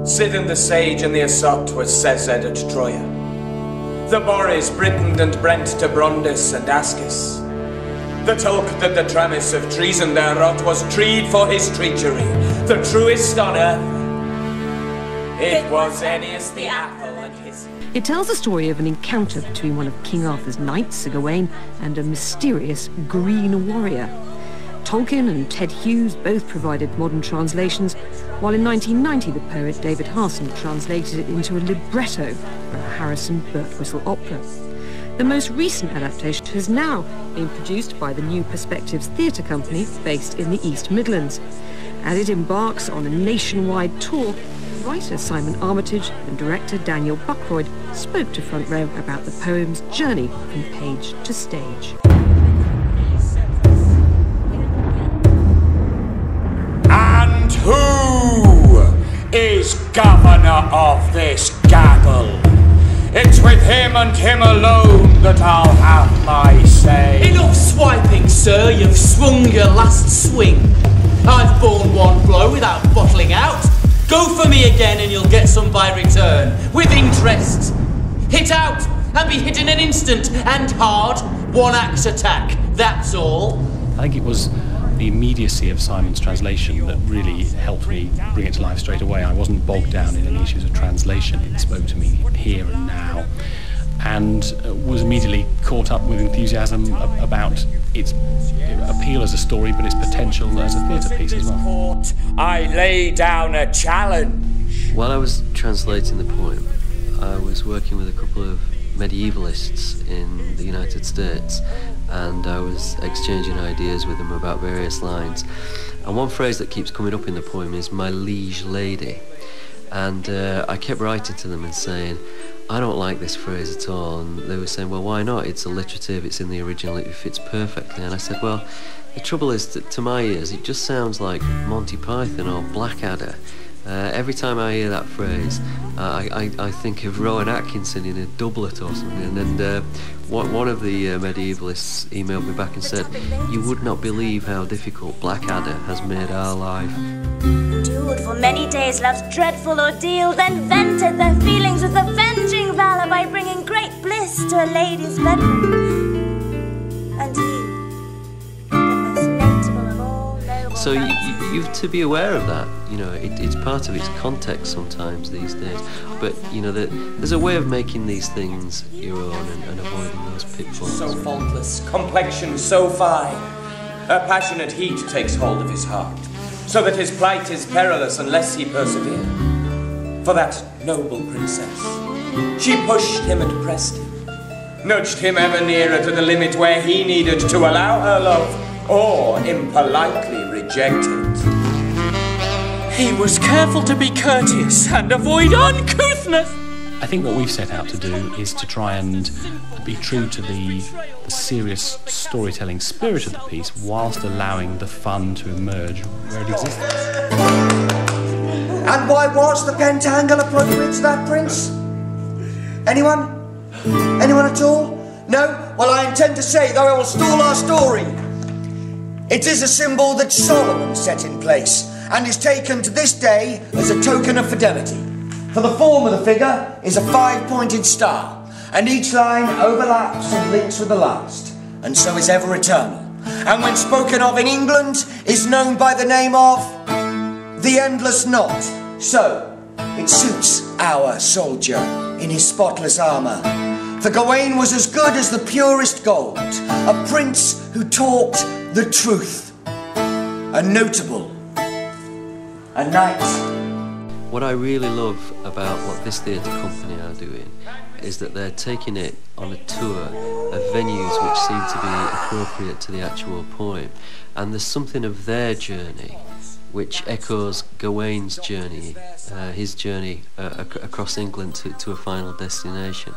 Sidon the Sage and the Assot was Cesed at Troia. The Boris Britain and Brent to Brondis and Ascus. The Tolk that the Tramis of treason there wrought was treed for his treachery, the truest on earth. It was Ennius the Apple and his... It tells the story of an encounter between one of King Arthur's knights, Sir Gawain, and a mysterious green warrior. Tolkien and Ted Hughes both provided modern translations, while in 1990 the poet David Harson translated it into a libretto for a Harrison Birtwistle opera. The most recent adaptation has now been produced by the New Perspectives Theatre Company based in the East Midlands. As it embarks on a nationwide tour, writer Simon Armitage and director Daniel Buckroyd spoke to Front Row about the poem's journey from page to stage. And who is governor of this gaggle? It's with him and him alone that I'll have my say. Enough swiping, sir, you've swung your last swing. I've borne one blow without bottling out. Go for me again and you'll get some by return, with interest. Hit out, and be hit in an instant, and hard, one-axe attack, that's all. I think it was the immediacy of Simon's translation that really helped me bring it to life straight away. I wasn't bogged down in any issues of translation. It spoke to me here and now, and was immediately caught up with enthusiasm about its appeal as a story, but its potential as a theatre piece as well. I lay down a challenge. While I was translating the poem, I was working with a couple of medievalists in the United States, and I was exchanging ideas with them about various lines. And one phrase that keeps coming up in the poem is "my liege lady," and I kept writing to them and saying, I don't like this phrase at all, and they were saying, well, why not? It's alliterative, it's in the original, it fits perfectly. And I said, well, the trouble is that to my ears it just sounds like Monty Python or Blackadder. Every time I hear that phrase, I think of Rowan Atkinson in a doublet or something. And one of the medievalists emailed me back and said, you would not believe how difficult Blackadder has made our life. Endured for many days love's dreadful ordeal, then vented their feelings with avenging valour by bringing great bliss to a lady's bedroom. And he, the most notable of all noble... So you've to be aware of that. You know, it's part of its context sometimes these days. But, you know, there's a way of making these things your own and avoiding those pitfalls. So faultless, complexion so fine, a passionate heat takes hold of his heart, so that his plight is perilous unless he persevere. For that noble princess, she pushed him and pressed him, nudged him ever nearer to the limit where he needed to allow her love, or impolitely reject it. He was careful to be courteous and avoid uncouthness. I think what we've set out to do is to try and be true to the serious storytelling spirit of the piece, whilst allowing the fun to emerge where it exists. And why was the pentangle appropriate to that prince? Anyone? Anyone at all? No? Well, I intend to say, though I will stall our story, it is a symbol that Solomon set in place, and is taken to this day as a token of fidelity. For the form of the figure is a 5-pointed star, and each line overlaps and links with the last, and so is ever eternal. And when spoken of in England, is known by the name of the Endless Knot. So, it suits our soldier in his spotless armour. For Gawain was as good as the purest gold, a prince who talked the truth, a notable, a knight. What I really love about what this theatre company are doing is that they're taking it on a tour of venues which seem to be appropriate to the actual poem, and there's something of their journey which echoes Gawain's journey, his journey across England to a final destination.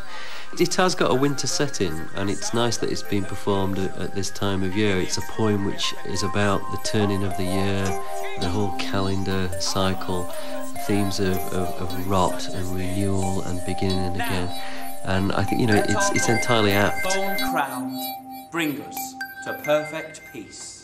It has got a winter setting, and it's nice that it's been performed at this time of year. It's a poem which is about the turning of the year, the whole calendar cycle, themes of rot and renewal and beginning again. And I think, you know, it's entirely apt. Bone crowned, bring us to perfect peace.